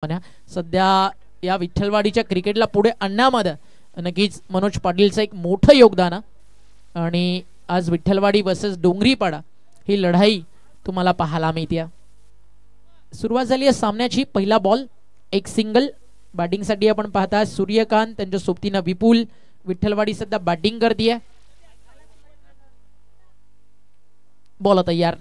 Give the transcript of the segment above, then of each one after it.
सध्या या विठ्ठलवाडीच्या क्रिकेटला पुढे आणण्यामध्ये नक्कीच मनोज पाटीलचं एक मोठं योगदान आहे आणि आज विठ्ठलवाडी वर्सेस डोंगरीपाडा ही लढाई तुम्हाला पाहायला मिळते। सुरुवात झाली आहे सामन्याची। पहिला बॉल एक सिंगल बॅटिंगसाठी आपण पाहता सूर्यकांत, त्यांच्या सोबतीने विपुल। विठ्ठलवाडी सध्या बॅटिंग करते। बॉल तयार,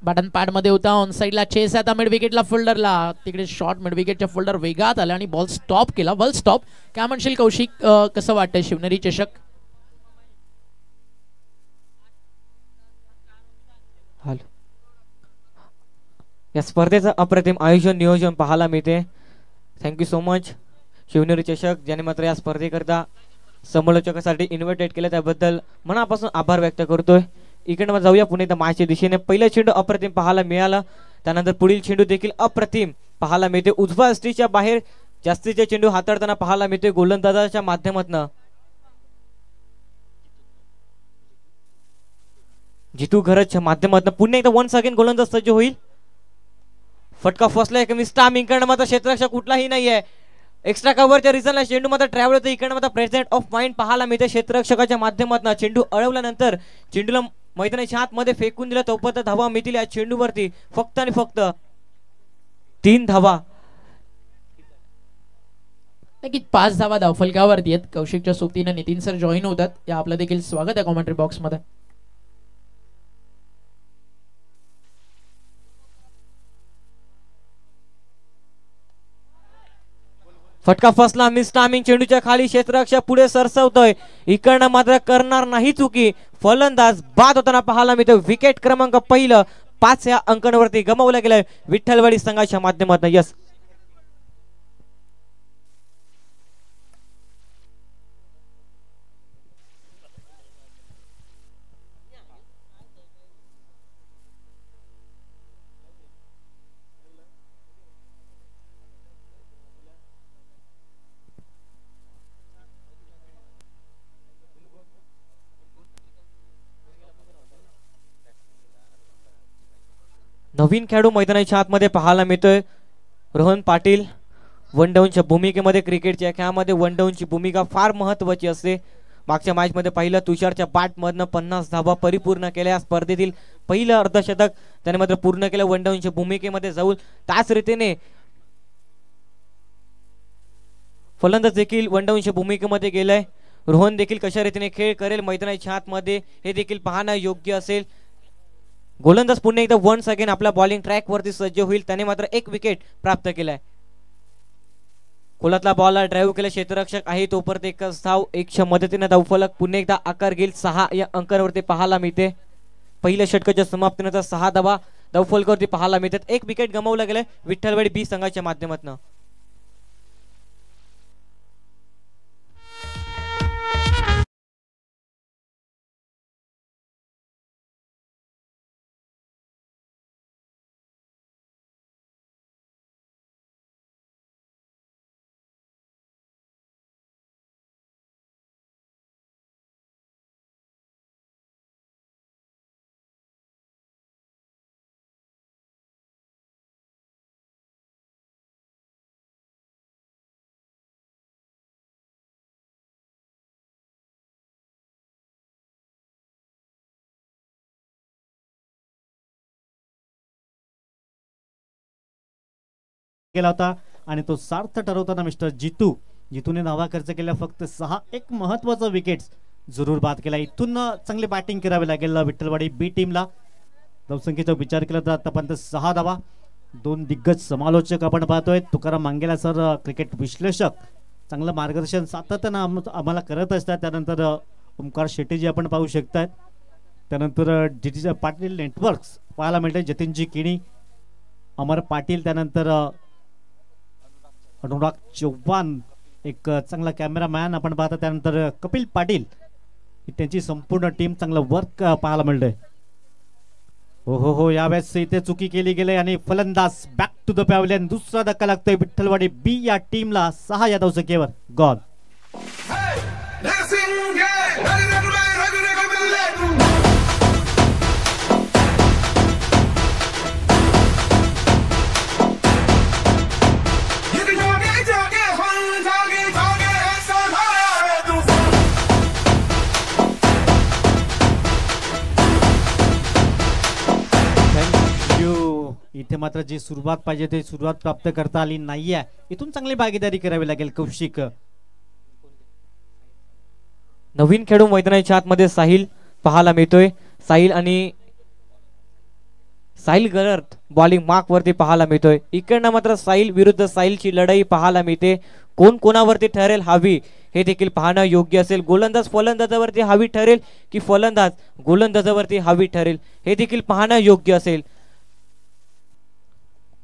बटन पॅड मध्ये होता, ऑन साइडला चेस आहे आता मिड विकेटला फिल्डरला, तिकडे शॉट मिड विकेटच्या फिल्डर वेगात आला आणि बॉल स्टॉप केला। वेल स्टॉप। काय म्हणशील कौशिक, कसं वाटतं शिवनेरी चषक? या स्पर्धेचं अप्रतिम आयोजन नियोजन पाहायला मिळते। थँक्यू सो मच शिवनेरी चषक, ज्याने मात्र या स्पर्धेकरता समालोचकासाठी इन्व्हाइटेड केलं त्याबद्दल मनापासून आभार व्यक्त करतोय। इकडे जाऊया पुणे मायच्या दिशेने। पहिला चेंडू अप्रतिम पाहायला मिळाला, त्यानंतर पुढील चेंडू देखील अप्रतिम पाहायला मिळते। उजव्या स्टीच्या बाहेर जास्तीचे चेंडू हाताळताना पाहायला मिळते गोलंदाजाच्या माध्यमातून। जितू घरच्या माध्यमातून पुन्हा एकदा वन्स अगेन गोलंदाज सज्ज होईल। फटका फसलाय कमी स्टाम, इकडनं मात्र क्षेत्ररक्षक कुठलाही नाहीये। एक्स्ट्रा कव्हरच्या रिझनला चेंडू मात्र ट्रॅव्हल होतं। इकडनं मात्र प्रेझेंट ऑफ माइंड पाहायला मिळते क्षेत्ररक्षकाच्या माध्यमातून। चेंडू अडवल्यानंतर चेंडूला मैदानाच्या आतमध्ये फेकून दिला, तोपर्यंत धावा मिळतील या चेंडूवरती फक्त आणि फक्त 3 धावा। नक्कीच 5 धावा धावफलकावरती आहेत। कौशिकच्या सोबतीने नितीन सर जॉईन होतात, या आपलं देखील स्वागत आहे कॉमेंट्री बॉक्स मध्ये। फटका फसला, मिस टायमिंग, चेंडूच्या खाली क्षेत्ररक्षक पुढे सरसवतोय। इकडनं मात्र करणार नाही चुकी, फलंदाज बाद होताना पाहायला मिळतो। विकेट क्रमांक पहिलं 5 या अंकांवरती गमावलं गेलंय विठ्ठलवाडी संघाच्या माध्यमातून। यस नवीन खेळाडू मैदानाच्या आतमध्ये पाहायला मिळतोय रोहन पाटील। वन डाऊनच्या भूमिकेमध्ये, क्रिकेटच्या खेळामध्ये वन डाऊनची भूमिका फार महत्त्वाची असते। मागच्या मॅच मध्ये पहिलं तुषारच्या बॅट मधनं 50 धावा परिपूर्ण केल्या। स्पर्धेतील पहिलं अर्धशतक त्याने मात्र पूर्ण केलं वन डाऊनच्या भूमिकेमध्ये जाऊन। त्याच रीतीने फलंदाज देखील वन डाऊनच्या भूमिकेमध्ये गेलाय। रोहन देखील कशा रीतीने खेळ करेल मैदानाच्या आतमध्ये हे देखील पाहणं योग्य असेल। गोलंदाज पुन्हा एकदा वन्स अगेन आपल्या बॉलिंग ट्रॅक वरती सज्ज होईल, त्याने मात्र 1 विकेट प्राप्त केलाय। खोलातला बॉलला ड्राईव्ह केला क्षेत्ररक्षक आहे, तोपर्यंत एकच धाव, 1च्या मदतीने धावफलक पुन्हा एकदा आकार घेईल 6 या अंकावरती पाहायला मिळते। पहिल्या षटकाच्या समाप्तीनंतर 6 धावा धावफलकावरती पाहायला मिळतात। 1 विकेट गमावला गेलाय विठ्ठलवाडी बी संघाच्या माध्यमातून। केला होता आणि तो सार्थ ठरवताना मिस्टर जितूने धावा खर्च केल्या फक्त 6। एक महत्वाचा विकेट्स जरूर बाद केला। इथून चांगली बॅटिंग करावी लागेल विठ्ठलवाडी बी टीमला। धावसंख्येचा विचार केला तर आतापर्यंत 6 धावा। 2 दिग्गज समालोचक आपण पाहतोय, तुकाराम मांगेला सर क्रिकेट विश्लेषक, चांगलं मार्गदर्शन सातत्यानं आम्हाला करत असतात। त्यानंतर ओमकार शेट्टीजी आपण पाहू शकतात, त्यानंतर जीटीजी पाटील नेटवर्क्स पाहायला मिळते, जतीनजी किणी, अमर पाटील, त्यानंतर अनुराग चव्हाण एक चांगला कॅमेरामॅन आपण पाहता, त्यानंतर कपिल पाटील, त्यांची संपूर्ण टीम चांगलं वर्क पाहायला मिळतंय। हो यावेळेस इथे चुकी केली गेली आणि फलंदाज बॅक टू द पॅव्हलियन। दुसरा धक्का लागतोय विठ्ठलवाडी बी या टीमला 6 या धावसंख्येवर गॉल। मात्र जी सुरुवात पाहिजे ती सुरुवात प्राप्त करता आली नाहीये. इथून चांगली भागीदारी करावी लागेल. कौशिक नवीन खेळू मैदानाच्या आतमध्ये साहिल पाहायला मिळतोय. साहिल गलत बॉलिंग मार्क वरती पाहायला मिळतोय. इकडनं मात्र साहिल विरुद्ध साहिलची लढाई पाहायला मिळते. कोण कोणावरती ठरेल हावी हे देखील पाहणं योग्य असेल. गोलंदाज फलंदाजावरती हावी ठरेल की फलंदाज गोलंदाजावरती हावी ठरेल हे देखील पाहणं योग्य असेल.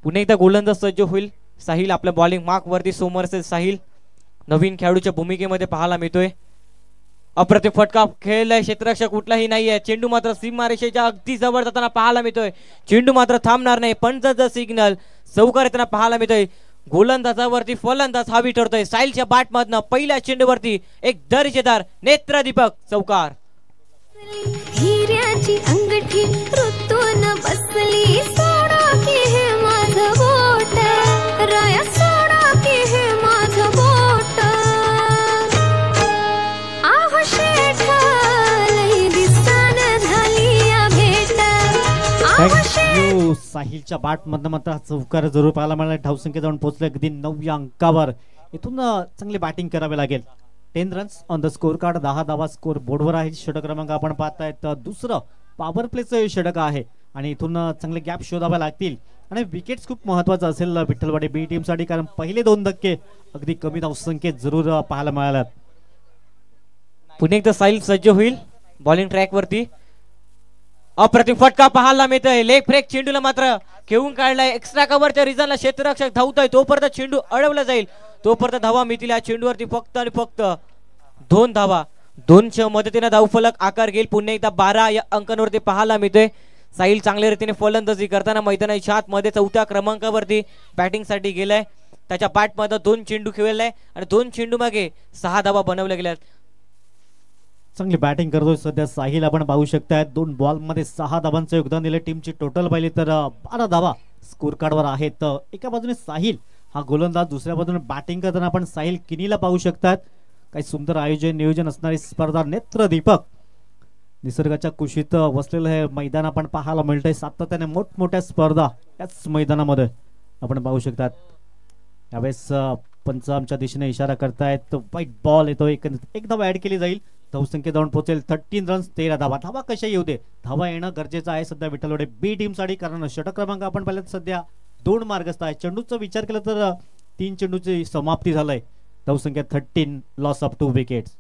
पुन्हा एकदा गोलंदाज सज्ज होईल. साहिल आपल्या बॉलिंग मार्क वरती समोर असेल. साहिल नवीन खेळाडूच्या भूमिकेमध्ये पाहायला मिळतोय. अप्रतिम फटका खेळलाय. क्षेत्ररक्षक कुठलाही नाहीये. चेंडू मात्र सीमारेषेच्या अगदी जवळ जाताना पाहायला मिळतोय. चेंडू मात्र थांबणार नाही. पंचाचा सिग्नल चौकार येताना पाहायला मिळतोय. गोलंदाजावरती फलंदाज हावी ठरतोय. साहिलच्या बॅटमधनं पहिल्या चेंडूवरती एक दर्जेदार नेत्रदीपक चौकार. हिऱ्याची अंगठी ऋतून बसली. सोडा की हे माझं बोट राया. सोडा की हे माझं बोट. आह शेठ लई दिसान झाली या भेट. आह थँक्यू. साहिलच्या बॅट मधनं मात्र चौकार जरूर पाहायला मिळाला. धावसंख्या जाऊन पोहोचले अगदी 9 अंकावर. इथून चांगली बॅटिंग करावी लागेल. 10 runs on the score card. 10 धावा स्कोर बोर्डवर आहे. षटक क्रमांक आपण पाहतायत दुसरं पॉवर प्लेचं षटक आहे आणि इथून चांगले गॅप शोधावे लागतील आणि विकेट्स खूप महत्वाचं असेल विठ्ठलवाडी बी टीम साठी, कारण पहिले 2 धक्के अगदी कमी धावसंख्येत जरूर पाहायला मिळाल्यात. पुन्हा एकदा साहिल सज्ज होईल बॉलिंग ट्रॅक वरती. अप्रतिम फटका पाहायला मिळतोय. लेग ब्रेक चेंडूला मात्र घेऊन काढलाय. एक्स्ट्रा कव्हरच्या रिझनला क्षेत्ररक्षक धावतोय. तोपर्यंत चेंडू अडवला जाईल. तोपर्यंत धावा मिळतील. या चेंडूवरती फक्त आणि फक्त 2 धावा. 2च्या मदतीने धावफलक आकार घेईल. पुन्हा एकदा 12 या अंकांवरती पाहायला मिळतोय. साहिल चांगल्या रीतीने फलंदाजी करताना मैदानाच्या आतमध्ये 4थ्या क्रमांकावरती बॅटिंग साठी गेलाय. त्याच्या बॅट मध्ये 2 चेंडू खेळलाय आणि 2 चेंडू मागे 6 धावा बनवल्या गेल्यात. चांगली बॅटिंग करतोय सध्या साहिल. आपण पाहू शकताय 2 बॉल मध्ये 6 धावांचं योगदान दिलं. टीमची टोटल पाहिली तर 12 धावा स्कोर कार्डवर आहेत. एका बाजूने साहिल हा गोलंदाज, दुसऱ्या बाजूने बॅटिंग करताना आपण साहिल किनीला पाहू शकतात. काही सुंदर आयोजन नियोजन असणारी स्पर्धा नेत्रदीपक. निसर्गाच्या कुशीत वसलेलं हे मैदान आपण पाहायला मिळतंय. सातत्याने मोठमोठ्या स्पर्धा याच मैदानामध्ये आपण पाहू शकतात. यावेळेस पंच आमच्या दिशेने इशारा करतायत. व्हाईट बॉल येतो. एक धावा ऍड केली जाईल. धावसंख्या जाऊन पोहोचेल 13 रन्स 13 धावा. धावा कशा येऊ दे, धावा येणं गरजेचं आहे सध्या विठ्ठलवाडी बी टीम साठी, कारण षटक क्रमांक आपण पाहिलं सध्या 2 मार्गस्थ आहे. चेंडूचा विचार केला तर 3 चेंडूची समाप्ती झालाय. धावसंख्या 13, लॉस ऑफ 2 विकेट्स.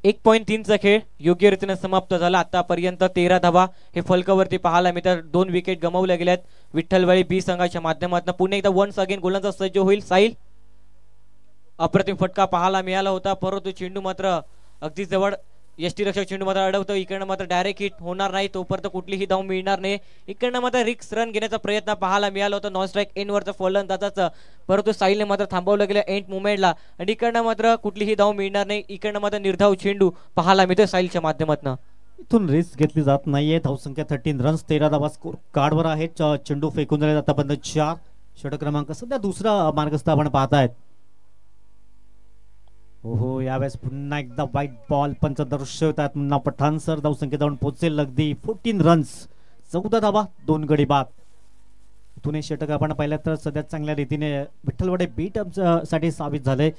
1.3 चा खेळ योग्य रीतीने समाप्त झाला. आतापर्यंत 13 धावा हे फलकावरती पाहायला मिळतात. 2 विकेट गमावल्या गेल्यात विठ्ठलवाडी बी संघाच्या माध्यमातून. पुन्हा एकदा वन्स अगेन गोलंदाज सज्ज होईल साहिल. अप्रतिम फटका पाहायला मिळाला होता, परंतु चेंडू मात्र अगदी जवळ यष्टीरक्षक चेंडू मात्र अडवतो. इकडनं मात्र डायरेक्ट हिट होणार नाही. तोपर्यंत कुठलीही धाव मिळणार नाही. इकडनं मात्र रिक्स रन घेण्याचा प्रयत्न पाहायला मिळाला होता नॉन स्ट्राईक एंडवरचा फलंदाजाचा, परंतु साहिलने मात्र थांबवलं गेलं एंड मुवमेंटला आणि इकडनं मात्र कुठलीही धाव मिळणार नाही. इकडनं मात्र निर्धाव चेंडू पाहायला मिळतोय साहिलच्या माध्यमातून. इथून रिस्क घेतली जात नाहीये. धावसंख्या 13 रन्स 13 धावा स्कोर कार्डवर आहे. चेंडू फेकून झाले आतापर्यंत 4. षटक क्रमांक सध्या दुसरा मार्गस्थ आपण पाहतायत. हो यावेळेस पुन्हा एकदा व्हाईट बॉल पंच दर्शवतात. पुन्हा पठाण सर. धावसंख्या जाऊन पोहोचेल अगदी 14 रन्स 14 धावा 2 गडी बाद. इथून हे षटक आपण पाहिलं तर सध्या चांगल्या रीतीने विठ्ठलवाडी बीट साठी साबित झाले.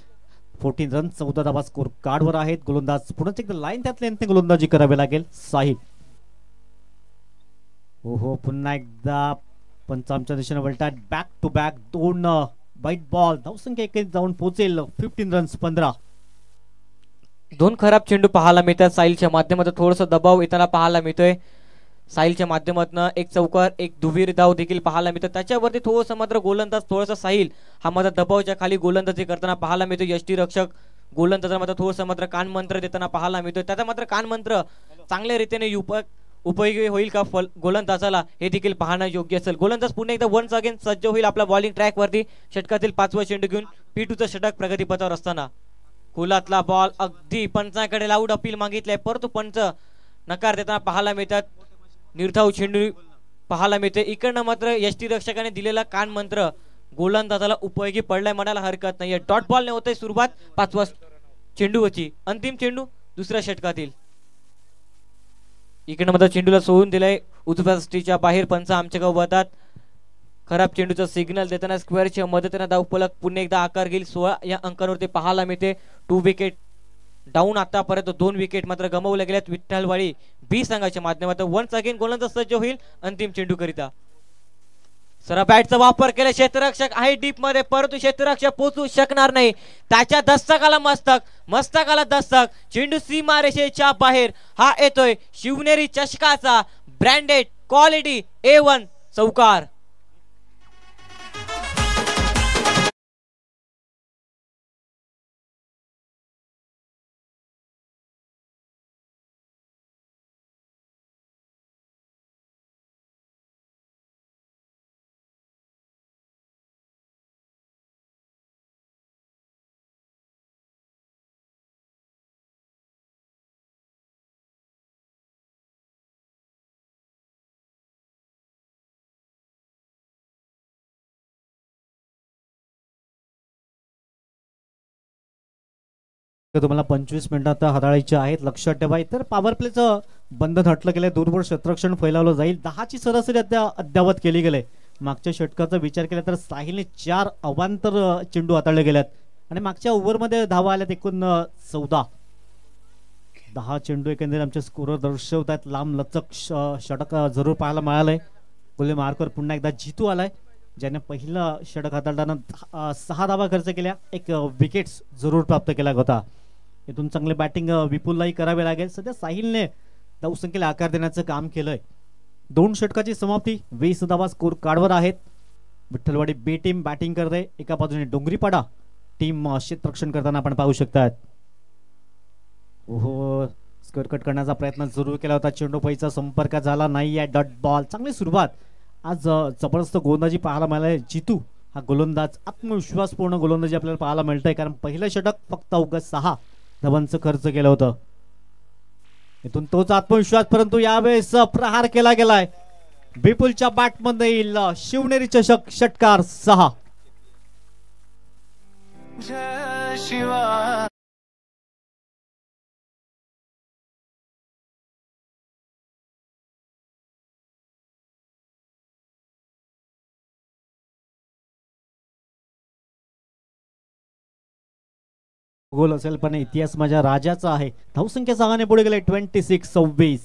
14 रन्स 14 धावा स्कोर कार्डवर आहेत. गोलंदाज पुन्हा एकदा लाईन त्यात लेंथने गोलंदाजी करावी लागेल साहिल. हो पुन्हा एकदा पंच आमच्या दिशेने वळतात. Back to back 2 white ball. धावसंख्या 1 जाऊन पोहोचेल 15 रन्स 15. 2 खराब चेंडू पाहायला मिळतात. साहिलच्या माध्यमातून थोडस दबाव येताना पाहायला मिळतोय. साहिलच्या माध्यमातून एक चौकार एक दुवीर धाव देखील पाहायला मिळतो. त्याच्यावरती थोडस मात्र गोलंदाज थोडस साहिल हा मात्र दबावच्या खाली गोलंदाजी करताना पाहायला मिळतो. यष्टीरक्षक गोलंदाजाला मात्र थोडस मात्र कानमंत्र देताना पाहायला मिळतोय. त्याचा मात्र कानमंत्र चांगल्या रीतीने उपयोगी होईल का गोलंदाजाला हे देखील पाहणं योग्य असेल. गोलंदाज पुन्हा एकदा वन्स अगेन सज्ज होईल आपल्या बॉलिंग ट्रॅक वरती. षटकातील 5वा चेंडू घेऊन P2चं षटक प्रगतीपथावर असताना खोलातला बॉल अगदी पंचाकडे लाऊड अपील मागितलंय, परंतु पंच नकार देताना पाहायला मिळतात. निर्धाव चेंडू पाहायला मिळते. इकडनं मात्र यष्टीरक्षकाने दिलेला कान मंत्र गोलंदाजाला उपयोगी पडलाय म्हणायला हरकत नाहीये. डॉट बॉल ने होते सुरुवात 5व्या चेंडूवरची. अंतिम चेंडू दुसऱ्या षटकातील. इकडनं मात्र चेंडूला सोडून दिलाय उजव्या सृष्टीच्या बाहेर. पंच आमच्या गाव बघतात खराब चेंडूचा सिग्नल देताना स्क्वेअरच्या मदतीने धावफलक पुन्हा एकदा आकार घेईल. 16 या अंकांवरती पाहायला मिळते. 2 विकेट डाऊन. आतापर्यंत 2 विकेट मात्र गमावल्या गेल्यात विठ्ठलवाडी बी संघाच्या माध्यमातून. वन्स अगेन गोलंदाज सज्ज होईल अंतिम चेंडू करिता. सर बॅटचा वापर केला. क्षेत्ररक्षक आहे डीप मध्ये परंतु क्षेत्ररक्षक पोहोचू शकणार नाही. त्याच्या दस्तकाला मस्तकाला दस्तक. चेंडू सीमारेषेच्या बाहेर. हा येतोय शिवनेरी चषकाचा ब्रँडेड क्वालिटी A1 चौकार. तुम्हाला 25 मिनिटात हाताळायचे आहेत. लक्षात ठेवा इतर पॉवर प्लेचं बंधन हटलं गेलंय. दूरवर क्षेत्ररक्षण फैलावलं जाईल. 10ची सरासरी अद्यावत केली गेले. मागच्या षटकाचा विचार केला तर साहिलने 4 अवांतर चेंडू हाताळले गेल्यात आणि मागच्या ओव्हरमध्ये धावा आल्यात एकूण 14. 10 चेंडू एकंदरीत आमचे स्कोरर दर्शवतात. लांब लचक षटक जरूर पाहायला मिळालंय. गोले मार्कवर पुन्हा एकदा जितू आलाय ज्याने पहिलं षटक हाताळताना 6 धावा खर्च केल्या. 1 विकेट्स जरूर प्राप्त केला होता. इथून चांगले बॅटिंग विपुललाही करावे लागेल. सध्या साहिलने धावसंख्येला आकार देण्याचं काम केलंय. 2 षटकाची समाप्ती. 20 धावा स्कोर कार्डवर आहेत. विठ्ठलवाडी बी टीम बॅटिंग करते. एका बाजूने डोंगरीपाडा टीम क्षेत्ररक्षण करताना आपण पाहू शकतात. ओहो स्क्वेअर कट करण्याचा प्रयत्न जरूर केला होता. चेंडू पैचा संपर्क झाला नाही आहे. Dot ball. चांगली सुरुवात. आज जबरदस्त गोलंदाजी पाहायला मिळाली. जितू हा गोलंदाज आत्मविश्वासपूर्ण गोलंदाजी आपल्याला पाहायला मिळतंय कारण पहिलं षटक फक्त अवघ्या 6 धावांचं खर्च केलं होतं. इथून तोच आत्मविश्वास परंतु यावेळेस प्रहार केला गेलाय. बिपुलच्या बॅटमध्ये येईल शिवनेरी चषक षटकार 6. गोल असेल पण इतिहास माझ्या राजाचा आहे. धावसंख्या 6 ने पुढे गेले. 26-26.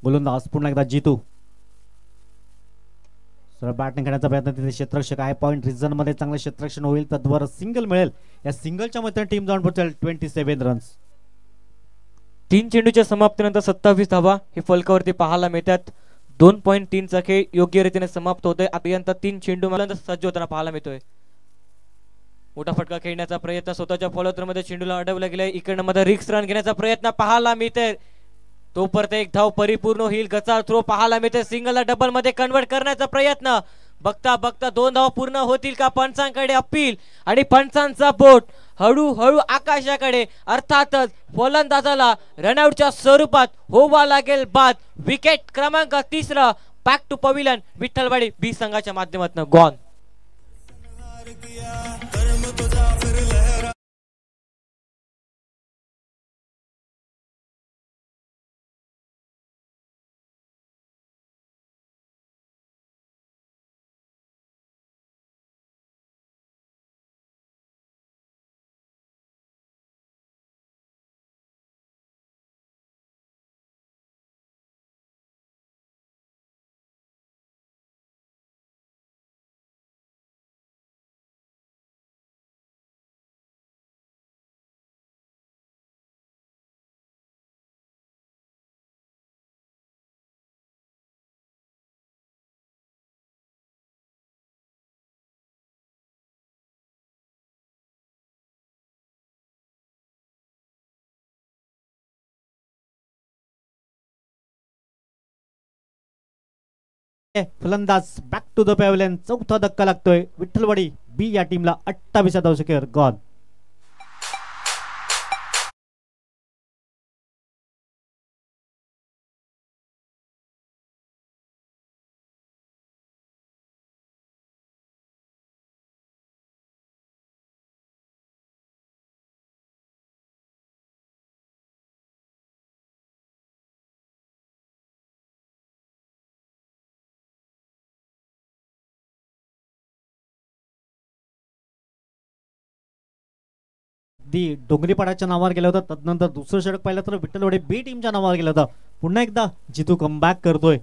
गोलंदाज पुन्हा एकदा जितू. सरळ बॅटिंग करण्याचा प्रयत्न. तिथे क्षेत्ररक्षक आहे. पॉइंट रिझन मध्ये चांगले क्षेत्ररक्षण होईल. तद्वारा सिंगल मिळेल. या सिंगलच्या मध्ये टीम जाऊन पोहोचेल 27 रन्स. 3 चेंडूच्या समाप्तीनंतर 27 धावा हे फलकावरती पाहायला मिळतात. 2.3 चा खेळ योग्य रीतीने समाप्त होतोय. अत्यंत 3 चेंडू मला सज्ज होताना पाहायला मिळतोय. मोठा फटका खेळण्याचा प्रयत्न. स्वतःच्या फॉलोथ्रोमध्ये चेंडूला अडवला गेलाय. इकडनं मध्ये रिक्स रन घेण्याचा प्रयत्न पाहायला मिळते. तो परत एक धाव परिपूर्ण होईल. गचाळ थ्रो पाहायला मिळते. सिंगलला डबल मध्ये कन्वर्ट करण्याचा प्रयत्न. बघता बघता 2 धावा पूर्ण होतील का. पंचांकडे अपील आणि पंचांचा बोट हळूहळू आकाशाकडे. अर्थातच फलंदाजाला रनआउटच्या स्वरूपात होवा लागेल बाद. विकेट क्रमांक 3 बॅक टू पविलियन विठ्ठलवाडी बी संघाच्या माध्यमातून गॉन. फलंदाज बॅक टू द पॅव्हलियन. चौथा धक्का लागतोय. विठ्ठलवाडी बी या टीमला 28 धावसंख्येवर गॉन. अगदी डोंगरीपाड्याच्या नावावर गेलं होतं. तदनंतर दुसरं षटक पाहिलं तर विठ्ठलवाडी बी टीमच्या नावावर गेलं होतं. पुन्हा एकदा जितू कमबॅक करतोय.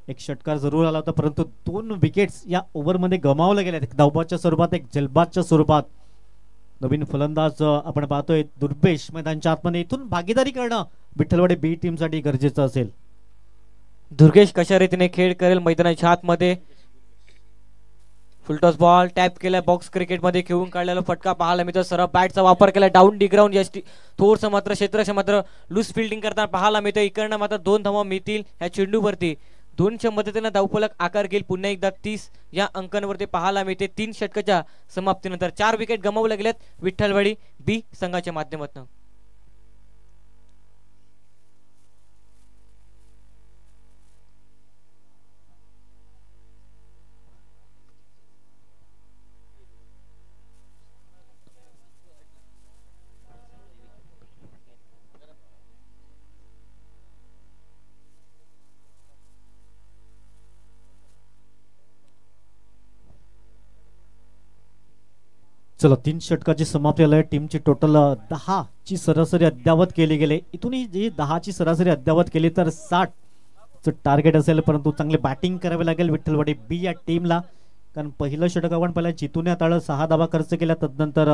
एक षटकार जरूर आला होता परंतु 2 विकेट्स या ओव्हरमध्ये गमावल्या गेल्या. एक धावबादच्या स्वरूपात एक जलबादच्या स्वरूपात. नवीन फलंदाज आपण पाहतोय दुर्पेश मैदानच्या आतमध्ये. इथून भागीदारी करणं विठ्ठलवाडी बी टीम साठी गरजेचं असेल. दुर्गेश कशा रीतीने खेळ करेल मैदानाच्या आतमध्ये. फुलटॉस बॉल टॅप केलाय. बॉक्स क्रिकेट मध्ये खेळून काढलेला फटका पाहायला मिळतो. सरळ बॅटचा वापर केला. डाऊन डी ग्राउंड थोडस मात्र क्षेत्रक्षे मात्र लूज फिल्डिंग करताना पाहायला मिळतं. इकडनं मात्र 2 धावा मिळतील ह्या चेंडूवरती. 2च्या मदतीने धावफलक आकार घेईल. पुन्हा एकदा 30 या अंकांवरती पाहायला मिळते. 3 षटकाच्या समाप्तीनंतर 4 विकेट गमावल्या गेल्यात विठ्ठलवाडी बी संघाच्या माध्यमातून. चला 3 षटकाची समाप्ती आली. टीमची टोटल 10 ची सरासरी अद्यावत केली गेली. इथून जी 10 ची सरासरी अद्यावत केली तर 60 चं टार्गेट असेल. परंतु चांगले बॅटिंग करावे लागेल विठ्ठलवाडी बी या टीमला. कारण पहिलं षटक आपण पहिल्या जितूने हाताळलं 6 धाबा खर्च केला. तदनंतर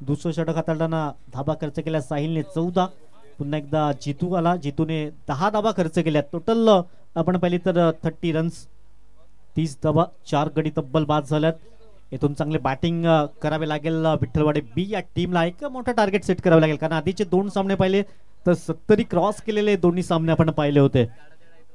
दुसरं षटक हाताळताना धाबा खर्च केला साहिलने 14. पुन्हा एकदा जितू आला. जितूने 10 धाबा खर्च केल्या. टोटल आपण पाहिली तर 30 रन्स 30 धाबा 4 गडी तब्बल बाद झाल्यात. इथून चांगले बॅटिंग करावे लागेल विठ्ठलवाडी बी या टीमला. एक मोठं टार्गेट सेट करावे लागेल कारण आधीचे 2 सामने पाहिले तर 70 क्रॉस केलेले दोन्ही सामने आपण पाहिले होते.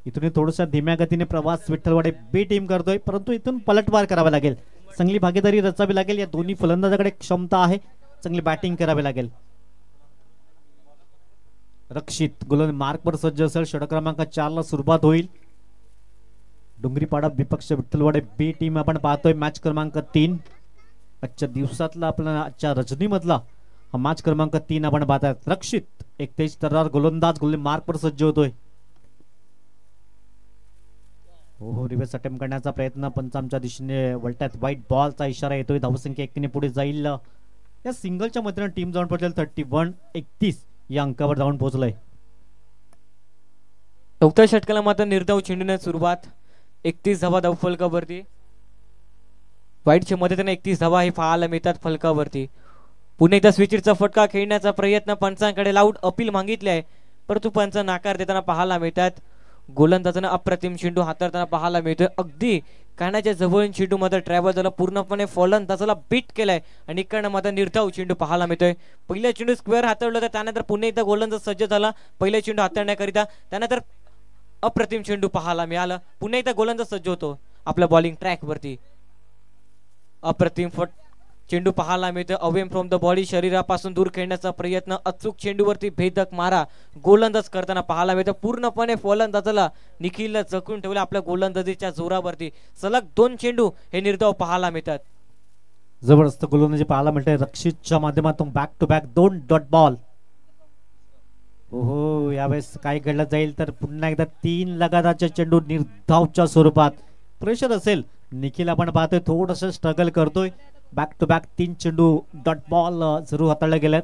इथून थोडंसं धीम्या गतीने प्रवास विठ्ठलवाडी बी टीम करतोय. परंतु इथून पलटवार करावा लागेल. चांगली भागीदारी रचावी लागेल. या दोन्ही फलंदाजाकडे क्षमता आहे. चांगली बॅटिंग करावी लागेल. रक्षित गोलंदाज मार्कवर सज्ज असेल. षटक क्रमांक 4 ला सुरुवात होईल. डोंगरीपाडा विपक्ष विठ्ठलवाडी बी टीम आपण पाहतोय. मॅच क्रमांक 3 आजच्या दिवसातला आपला आजच्या रजनीमधला हा मॅच क्रमांक 3 आपण पाहताय. रक्षित एक तेज तर्रार गोलंदाज गोलंदाज मार्कवर सज्ज होतोय. हो रिव्हर्स अटेम्प्ट करण्याचा प्रयत्न पंचांच्या दिशेने वळतात. व्हाईट बॉलचा इशारा येतोय. धावसंख्या 1 ने पुढे जाईल. या सिंगलच्या मदतीने टीम जाऊन पोहोचेल 31-31 या अंकावर जाऊन पोहोचलंय. 4थ्या षटकाला मात्र निर्धाव चेंडूने सुरुवात. 31 धावा धाव फलकावरती. व्हाईटच्या मदतीने 31 धावा हे पाहायला मिळतात फलकावरती. पुन्हा एकदा स्विचचा फटका खेळण्याचा प्रयत्न पंचांकडे लाऊड अपील मागितले आहे परंतु पंच नाकार देताना पाहायला मिळतात. गोलंदाजांना अप्रतिम चेंडू हाताळताना पाहायला मिळतोय. अगदी कानाच्या जवळ चेंडू मध्ये ट्रॅव्हल झाला. पूर्णपणे फलंदाजाला बीट केलाय आणि इकडनं मात्र निर्धाव चेंडू पाहायला मिळतोय. पहिल्या चेंडू स्क्वेअर हाताळलं होतं. त्यानंतर पुन्हा एकदा गोलंदाज सज्ज झाला पहिल्या चेंडू हाताळण्याकरिता. त्यानंतर अप्रतिम चेंडू पाहायला मिळाला. पुन्हा एकदा गोलंदाज सज्ज होतो आपल्या बॉलिंग ट्रॅक वरती. अप्रतिम चेंडू पाहायला मिळतो. अवे फ्रॉम द बॉडी शरीरापासून दूर खेळण्याचा प्रयत्न. अचूक चेंडूवरती भेदक मारा गोलंदाज करताना पाहायला मिळतो. पूर्णपणे फलंदाजाला निखिलला जखून ठेवलं आपल्या गोलंदाजीच्या जोरावरती. सलग 2 चेंडू हे निर्धाव पाहायला मिळतात. जबरदस्त गोलंदाजी पाहायला मिळते. रक्षितच्या माध्यमातून back to back 2 dot ball. हो यावेळेस काय घडलं जाईल तर पुन्हा एकदा 3 लगातारचे चेंडू निर्धावच्या स्वरूपात. प्रेशर असेल. निखिल आपण पाहतोय थोडस स्ट्रगल करतोय. बॅक टू बॅक 3 चेंडू डॉट बॉल जरूर हाताळले गेलेत.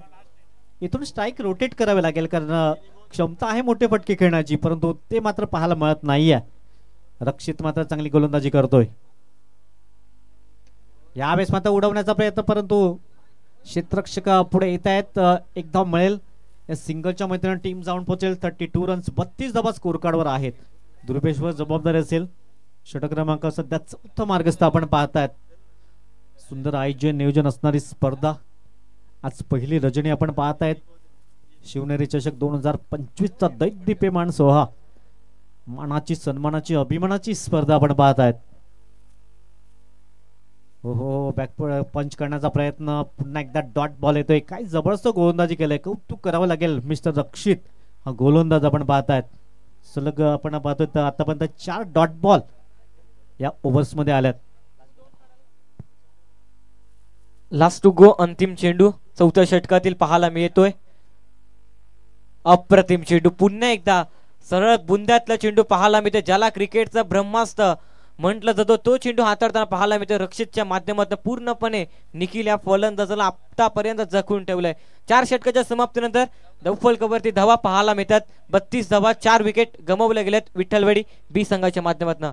इथून स्ट्राईक रोटेट करावे लागेल कारण क्षमता आहे मोठे फटके खेळण्याची परंतु ते मात्र पाहायला मिळत नाहीये. रक्षित मात्र चांगली गोलंदाजी करतोय. यावेळेस मात्र उडवण्याचा प्रयत्न परंतु क्षेत्ररक्षक पुढे येत आहेत. एक धाव मिळेल. या सिंगलच्या मैत्रिणी टीम जाऊन पोहोचेल. 32 रन्स 32 धावा स्कोर कार्डवर आहेत. दुर्पेशवर जबाबदारी असेल. षटक क्रमांक सध्या 4था मार्गस्थ आपण पाहतायत. सुंदर आयोजन नियोजन असणारी स्पर्धा. आज पहिली रजनी आपण पाहतायत. शिवनेरी चषक 2025 चा दैदिप्यमान सोहळा. मानाची सन्मानाची अभिमानाची स्पर्धा आपण पाहतायत. हो बॅक पंच करण्याचा प्रयत्न. पुन्हा एकदा डॉट बॉल येतोय. काय जबरदस्त गोलंदाजी केलंय. कौतुक करावं लागेल मिस्टर रक्षित. हा गोलंदाज आपण पाहतायत. सलग आपण पाहतोय तर आतापर्यंत 4 डॉट बॉल या ओव्हर्स मध्ये आल्यात. लास्ट टू गो अंतिम चेंडू 4थ्या षटकातील पाहायला मिळतोय. अप्रतिम चेंडू. पुन्हा एकदा सरळ बुंद्यातला चेंडू पाहायला मिळतोय. ज्याला क्रिकेटचा ब्रह्मास्त्र म्हटलं जातो तो चेंडू हाताळताना पाहायला मिळतो रक्षितच्या माध्यमातून पूर्णपणे निखिल या फलंदाजाला आतापर्यंत जखून ठेवलंय. 4 षटकाच्या समाप्तीनंतर धावफलकावरती धावा पाहायला मिळतात. 32 धावा, 4 विकेट गमावल्या गेल्यात विठ्ठलवाडी बी संघाच्या माध्यमातून.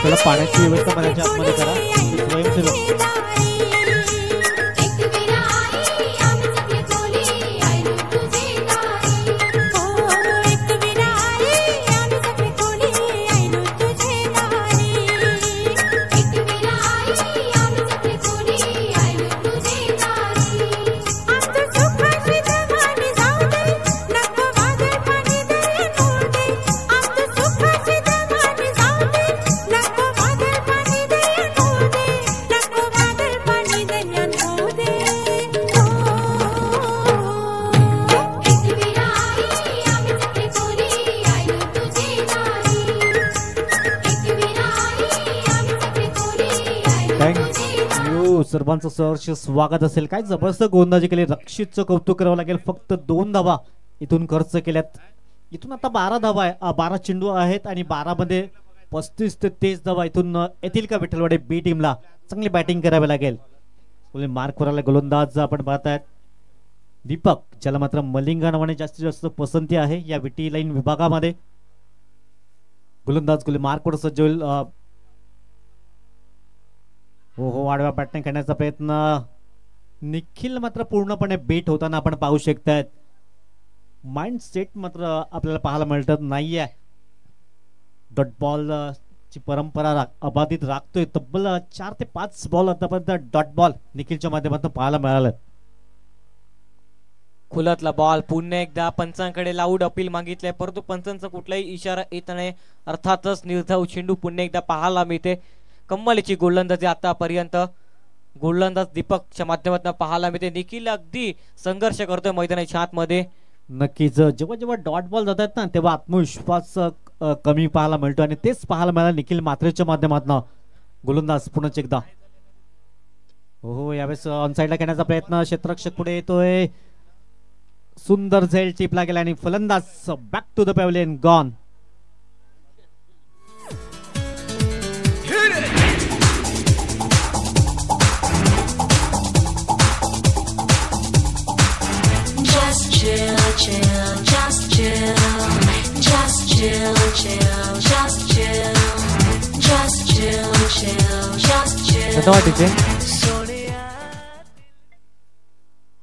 चला पाण्याची व्यवस्था पाण्याच्या आतमध्ये करा. स्वयंसेवक सर्वांचं सहर्ष स्वागत असेल. काय जबरदस्त गोलंदाजी केली. रक्षितचं कौतुक करावं लागेल. फक्त 2 धावा इथून खर्च केल्यात. इथून आता 12 धावा आहे, 12 चेंडू आहेत आणि 12 मध्ये 35 ते 30 धावा इथून येतील का विठ्ठलवाडी बी टीमला. चांगली बॅटिंग करावी लागेल. मार्क वरला गोलंदाज आपण पाहतायत दीपक, ज्याला मात्र मलिंगा नावाने जास्तीत जास्त पसंती आहे या विटी लाईन विभागामध्ये. गोलंदाज मार्क वर सज्ज होईल. हो आडव्या पॅटर्न खेळण्याचा प्रयत्न. निखिल मात्र पूर्णपणे बेट होताना आपण पाहू शकतायत. माइंड सेट मात्र आपल्याला पाहायला मिळत नाहीये. डॉट बॉल ची परंपरा अबाधित राखतोय. तब्बल 4 ते 5 बॉल आतापर्यंत डॉट बॉल निखिलच्या माध्यमातून पाहायला मिळालं. खुलातला बॉल पुन्हा एकदा पंचांकडे लाऊड अपील मागितले, परंतु पंचांचा कुठलाही इशारा येत नाही. अर्थातच निर्धाव चेंडू पुन्हा एकदा पाहायला मिळते. कम्मलीची गोलंदाजी आतापर्यंत गोलंदाज दीपकच्या माध्यमातून पाहायला मिळते. निखिल अगदी संघर्ष करतोय मैदानाच्या आतमध्ये. नक्कीच जेव्हा जेव्हा डॉट बॉल जातात ना तेव्हा आत्मविश्वास कमी पाहायला मिळतो आणि तेच पाहायला मिळालं निखिल मात्रेच्या माध्यमातून. गोलंदाज पुन्हा एकदा हो यावेळेस ऑन साइडला खेळण्याचा प्रयत्न. क्षेत्ररक्षक पुढे येतोय. सुंदर झेल टिपला गेला आणि फलंदाज back to the pavilion gone.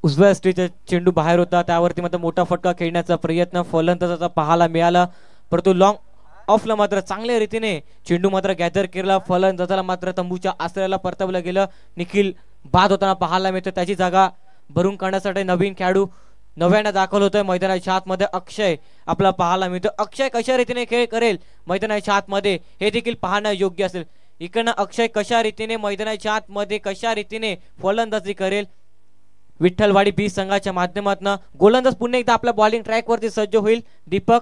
उजव्या स्ट्रीचा चेंडू बाहेर होता, त्यावरती मात्र मोठा फटका खेळण्याचा प्रयत्न फलंदाजाचा पाहायला मिळाला, परंतु लॉंग ऑफला मात्र चांगल्या रीतीने चेंडू मात्र गॅदर केला. फलंदाजाला मात्र तंबूच्या आश्रयाला परतवलं गेलं. निखिल बाद होताना पाहायला मिळतं. त्याची जागा भरून काढण्यासाठी नवीन खेळाडू नव्याने दाखल होतोय मैदानाच्या आतमध्ये. अक्षय आपला पाहायला मिळतो. अक्षय कशा रीतीने खेळ करेल मैदानाच्या आतमध्ये हे देखील पाहणं योग्य असेल. इकडनं अक्षय कशा रीतीने मैदानाच्या आतमध्ये कशा रीतीने फलंदाजी करेल विठ्ठलवाडी बी संघाच्या माध्यमातून. गोलंदाज पुन्हा एकदा आपल्या बॉलिंग ट्रॅक वरती सज्ज होईल. दीपक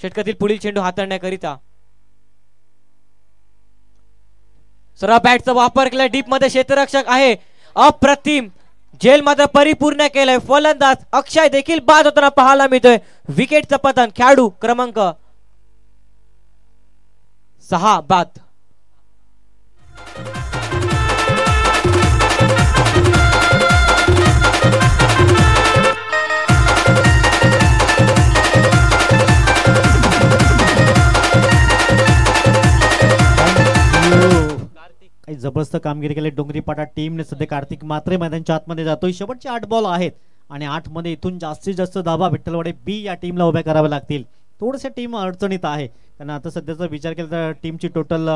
षटकातील पुढील चेंडू हाताळण्याकरिता सरळ बॅटचा वापर केला. डीप मध्ये क्षेत्ररक्षक आहे. अप्रतिम जेल मात्र परिपूर्ण केलंय. फलंदाज अक्षय देखील बाद होताना पाहायला मिळतोय. विकेटचं पतन. खेळाडू क्रमांक 6 बाद. काही जबरदस्त कामगिरी केली डोंगरीपाडा टीमने. सध्या कार्तिक मात्रे मैदानाच्या आतमध्ये जातोय. शेवटचे 8 बॉल आहेत आणि 8 मध्ये इथून जास्तीत जास्त धावा विठ्ठलवाडी बी या टीमला उभ्या कराव्या लागतील. थोडेसे टीम अडचणीत आहे कारण आता सध्याचा विचार केला तर टीमची टोटल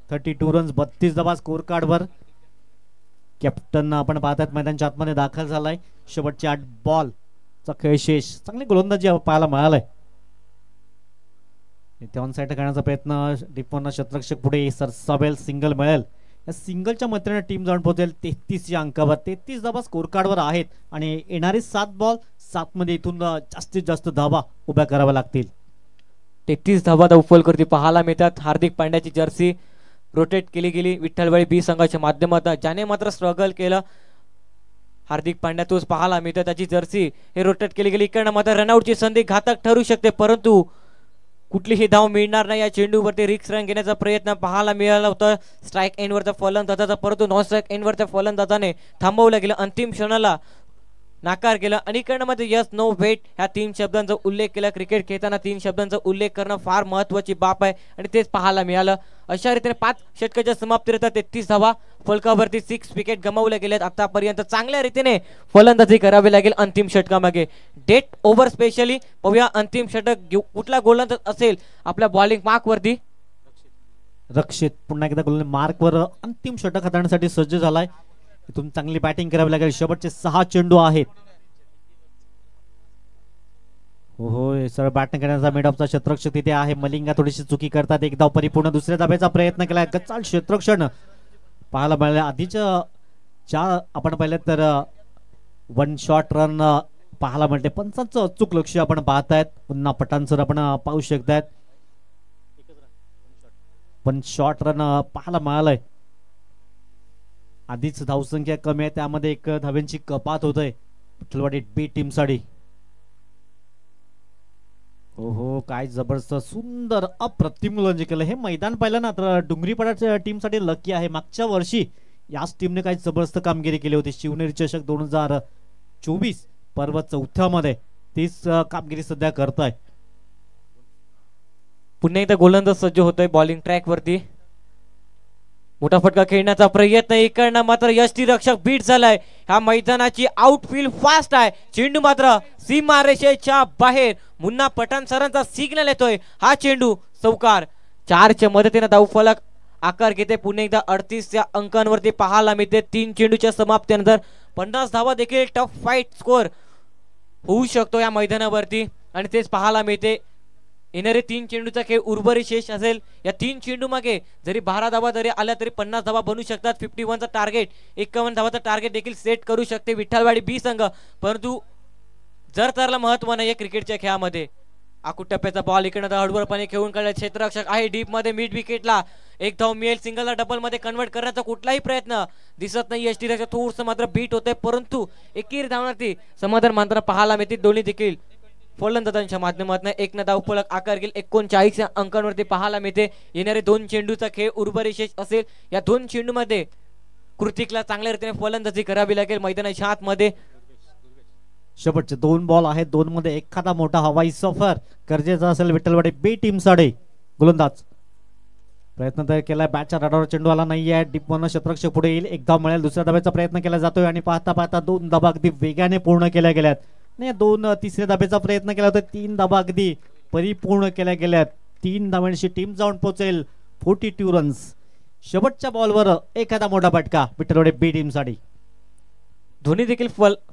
32 रन्स 32 धावा स्कोर कार्डवर. कॅप्टन आपण पाहतात मैदानाच्या आतमध्ये दाखल झालाय. शेवटचे 8 बॉल चा खेळ शेष. चांगली गोलंदाजी पाहायला मिळालाय. ऑन साइड करण्याचा प्रयत्न. डिफॉन क्षेत्ररक्षक पुढे सरसावेल. सिंगल मिळेल. या सिंगलच्या मदतीने टीम जाऊन पोहोचेल 33 या अंकावर. 33 धावा स्कोर कार्डवर आहेत आणि येणारे 7 बॉल 7 मध्ये इथून जास्तीत जास्त धावा उभ्या कराव्या लागतील. 33 धावा धावफल करती पाहायला मिळतात. हार्दिक पांड्याची जर्सी रोटेट केली गेली विठ्ठलवाडी बी संघाच्या माध्यमातून. ज्याने मात्र स्ट्रगल केलं हार्दिक पांड्या तोच पाहायला मिळतो, त्याची जर्सी हे रोटेट केली गेली. इकडनं मात्र रनआउटची संधी घातक ठरू शकते, परंतु कुठलीही धाव मिळणार नाही. या चेंडूवरती रिक्स रन घेण्याचा प्रयत्न पाहायला मिळाला होता स्ट्राईक एंडवरचा फलंदाजाचा, परंतु नॉन स्ट्राईक एंडवरच्या फलंदाजाने थांबवलं गेलं, अंतिम क्षणाला नाकार केला. आणि इकडनं मध्ये यस नो वेट ह्या 3 शब्दांचा उल्लेख केला. क्रिकेट खेळताना 3 शब्दांचा उल्लेख करणं फार महत्वाची बाब आहे आणि तेच पाहायला मिळालं. अशा रीतीने 5 षटकाच्या समाप्तीनंतर 33 धावा, फलकावरती 6 विकेट गमावल्या गेल्यात. आतापर्यंत चांगल्या रीतीने फलंदाजी करावी लागेल अंतिम षटकामागे. डेट ओव्हर स्पेशली पाहूया अंतिम षटक कुठला गोलंदाज असेल आपल्या बॉलिंग मार्कवरती. रक्षित पुन्हा एकदा गोलंदाज मार्कवर अंतिम षटक हाताळण्यासाठी सज्ज झालाय. इथून चांगली बॅटिंग करावी लागेल. शेवटचे 6 चेंडू आहेत. हो सर बॅटिंग करण्याचा मिड ऑफचा क्षेत्ररक्षक तिथे आहे. मलिंगा थोडीशी चुकी करतात. एक धाव परिपूर्ण दुसऱ्या धाब्याचा प्रयत्न केला. गच्चाळ क्षेत्ररक्षण पाहायला मिळाले. आधीच्या 4 आपण पाहिलं तर 1 शॉट रन पाहायला मिळते. पंचांचं अचूक लक्ष आपण पाहतायत. पुन्हा पठाण सर आपण पाहू शकतायत. 1 शॉट रन पाहायला मिळालंय. आधीच धावसंख्या कमी आहे, त्यामध्ये 1 धाव्यांची कपात होत आहे विठ्ठलवाडी बी टीम साठी. हो काय जबरदस्त सुंदर अप्रतिम गोलंदाजी केलं. हे मैदान पाहिलं ना तर डोंगरीपाड्याच्या टीम साठी लकी आहे. मागच्या वर्षी याच टीमने काही जबरदस्त कामगिरी केली होती. शिवनेरी चषक 2024 पर्व 4थ्या मध्ये तीच कामगिरी सध्या करताय. पुन्हा एकदा गोलंदाज सज्ज होतोय बॉलिंग ट्रॅक वरती. मोठा फटका खेळण्याचा प्रयत्न, इकडनं मात्र यष्टीरक्षक बीट झालाय. ह्या मैदानाची आउटफील्ड फास्ट आहे. चेंडू मात्र सीमारेषेच्या बाहेर. मुन्ना पठाण सरांचा सिग्नल येतोय. हा चेंडू चौकार. 4च्या मदतीने धावफलक आकार घेते. पुन्हा एकदा 38 या अंकांवरती पाहायला मिळते. 3 चेंडूच्या समाप्तीनंतर 50 धावा देखील टफ फाईट स्कोर होऊ शकतो या मैदानावरती आणि तेच पाहायला मिळते. येणारे 3 चेंडूचा खेळ उर्वरित शेष असेल. या 3 चेंडू मागे जरी 12 धावा जरी आल्या तरी 50 धावा बनू शकतात. 51चा टार्गेट 51 धावाचा टार्गेट देखील सेट करू शकते विठ्ठलवाडी बी संघ. परंतु जर त्याला महत्व नाही क्रिकेटच्या खेळामध्ये. आकुट टप्प्याचा बॉल इकडनं हळूवारपणे खेळून काढला. क्षेत्ररक्षक आहे डीप मध्ये मिड विकेटला. 1 धाव मिळेल. सिंगलला डबल मध्ये कन्वर्ट करण्याचा कुठलाही प्रयत्न दिसत नाही. यष्टीरक्षक थोडंसं मात्र बीट होते, परंतु एकीर धावण्याची समाधान मात्र पाहायला मिळते. दोन्ही देखील फलंदाजांच्या माध्यमातून 1 धावफलक आकार घेईल. 39 अंकांवरती पाहायला मिळते. येणारे 2 चेंडूचा खेळ उर्वरित शेष असेल. या 2 चेंडू मध्ये कृतिकला चांगल्या रीतीने फलंदाजी करावी लागेल. मैदानाच्या आतमध्ये शेवटचे 2 बॉल आहेत. 2 मध्ये एखादा मोठा हवाई सफर गरजेचा असेल विठ्ठलवाडी बी टीम साठी. गोलंदाज प्रयत्न तर केलाय. बॅटच्या रडावर चेंडू आला नाहीये. डीप वन क्षेत्ररक्षक पुढे येईल. 1 धाव मिळेल. दुसऱ्या धाब्याचा प्रयत्न केला जातोय आणि पाहता पाहता 2 धाबा अगदी वेगाने पूर्ण केल्या गेल्यात. नाही 2 तिसऱ्या धाब्याचा प्रयत्न केला होता. 3 धाबा अगदी परिपूर्ण केल्या गेल्यात. 3 धावांची टीम जाऊन पोहोचेल 42 रन्स. शेवटच्या बॉलवर एखादा मोठा फटका विठ्ठलवाडी बी टीम साठी. धोनी देखील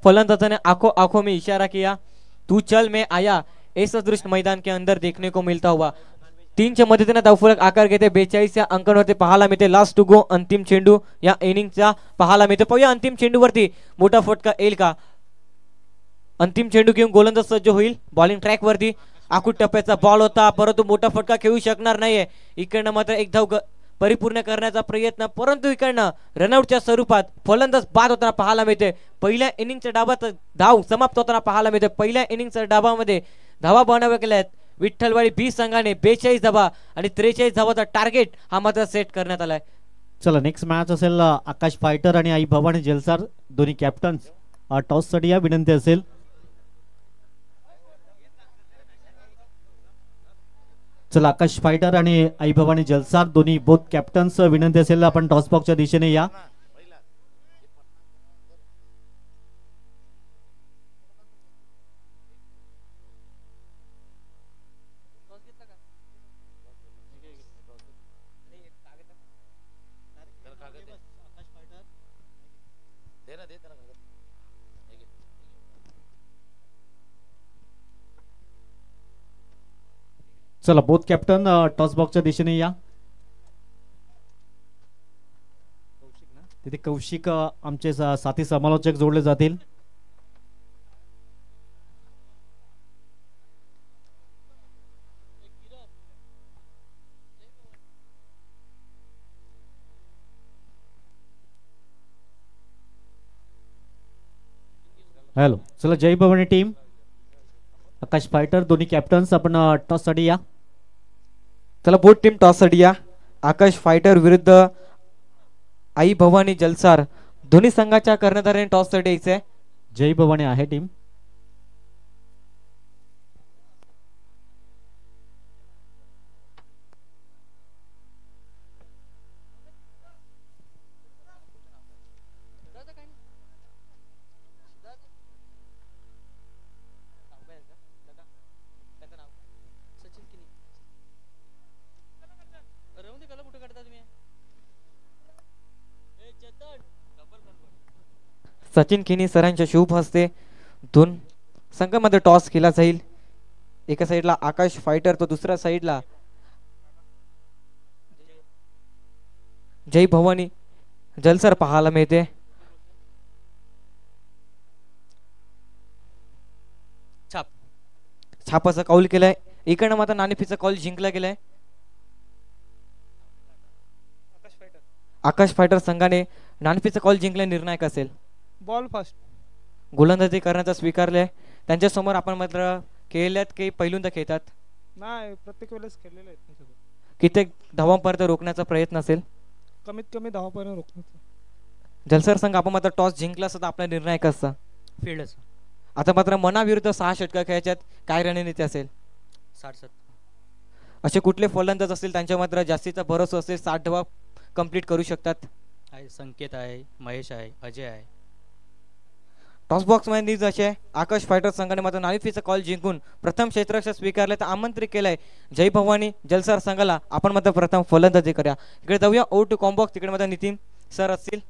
फलंदाजाने आंखों आंखों में इशारा किया, तू चल मैं आया. ऐसा दृश्य मैदान के अंदर देखने को मिलता हुआ. 3च्या मदतीने धावफलक आकार घेते. 42 या अंकांवरती पाहायला मिळते. लास्ट टू गो अंतिम चेंडू या इनिंगचा पाहायला मिळते. पाहूया अंतिम चेंडूवरती मोठा फटका येईल का. अंतिम चेंडू घेऊन गोलंदाज सज्ज होईल बॉलिंग ट्रॅक वरती. आकुट टप्प्याचा बॉल होता, परंतु मोठा फटका खेळू शकणार नाहीये. इकडनं मात्र 1 धाव परिपूर्ण करण्याचा प्रयत्न, परंतु इकडनं रनआउटच्या स्वरूपात फलंदाज बाद होताना पाहायला मिळते. पहिल्या इनिंगच्या डावात धाव समाप्त होताना पाहायला मिळते. पहिल्या इनिंगच्या डावामध्ये धावा बनवल्या गेल्यात विठ्ठलवाडी बी संघाने 42 धावा आणि 43 धावाचा टार्गेट हा मात्र सेट करण्यात आलाय. चला नेक्स्ट मॅच असेल आकाश फायटर आणि आई भवानी जलसार दोन्ही कॅप्टन्स. टॉस साठी या विनंती असेल. चला आकाश फायटर आणि आई भवानी जलसार दोन्ही बोथ कॅप्टन्स विनंती असेल आपण टॉस बॉक्सच्या दिशेने या. चला बोथ कॅप्टन टॉस बॉक्सच्या दिशेने या. तिथे कौशिक आमचे साथी समालोचक जोडले जातील. हॅलो, चला जय भवानी टीम, आकाश फायटर दोन्ही कॅप्टन्स आपण टॉस साठी या. चला बोट टीम टॉस साठी या. आकाश फायटर विरुद्ध आई भवानी जलसार दोन्ही संघाच्या कर्णधाराने टॉस साठी यायचंय. जय भवानी आहे टीम. सचिन किनी सरांच्या शुभ हस्ते दोन संघामध्ये टॉस केला जाईल. एका साईडला आकाश फायटर तो दुसऱ्या साईडला जय भवानी जलसर पाहायला मिळते. छापाचा कौल केलाय. इकडनं मात्र नाणेफेचा कौल जिंकला गेलाय. आकाश फायटर संघाने नाणेफेचा कौल जिंकला. निर्णायक असेल. बॉल फास्ट गोलंदाजी करण्याचा स्वीकारले. त्यांच्या समोर आपण मात्र खेळल्यात की पहिल्यांदा खेळतात. नाही, प्रत्येक वेळेस खेळलेले आहेत. कित्येक धावांपर्यंत रोखण्याचा प्रयत्न असेल. कमीत कमी 10 पर्यंत रोखण्याचा. जलसर संघ आपण मात्र टॉस जिंकला सुद्धा आपला निर्णायक असता. फील्डच आता मात्र मनाविरुद्ध 6 षटका खेळायच्यात. काय रणनीती असेल? 60-70. असे कुठले फलंदाज असतील त्यांच्या मात्र जास्तीचा भरोसा असेल 60 धावा कंप्लीट करू शकतात? आहे संकेत आहे, महेश आहे, अजय आहे. टॉस बॉक्स मध्ये न्यूज असे आकाश फायटर संघाने मात्र नाणेफेचा कॉल जिंकून प्रथम क्षेत्ररक्षक स्वीकारले तर आमंत्रित केलंय जय भवानी जलसार संघाला. आपण मात्र प्रथम फलंदाजी करूया. इकडे जाऊया ओ टू कॉम्बॉक्स. तिकडे मात्र नितीन सर असतील.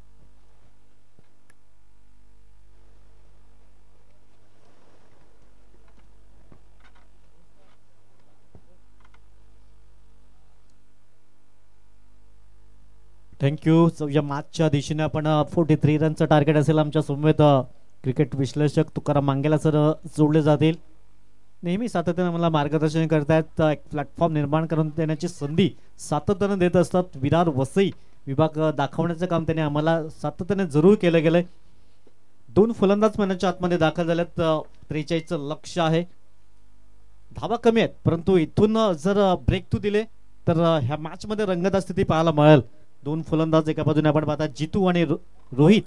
थँक्यू. या मॅचच्या दिशेने आपण 43 रनचं टार्गेट असेल. आमच्या समवेत क्रिकेट विश्लेषक तुकाराम मांगेला सर जोडले जातील. नेहमी सातत्याने मला मार्गदर्शन करतायत. एक प्लॅटफॉर्म निर्माण करून देण्याची संधी सातत्याने देत असतात. विरार वसई विभाग दाखवण्याचं काम त्याने आम्हाला सातत्याने जरूर केलं गेलंय. 2 फलंदाज मैदानाच्या आतमध्ये दाखल झाल्यात. 43चं लक्ष आहे. धावा कमी आहेत परंतु इथून जर ब्रेक थ्रू दिले तर ह्या मॅच मध्ये रंगतदार स्थिती पाहायला मिळेल. 2 फलंदाज एका बाजूने आपण पाहता जितू आणि रोहित.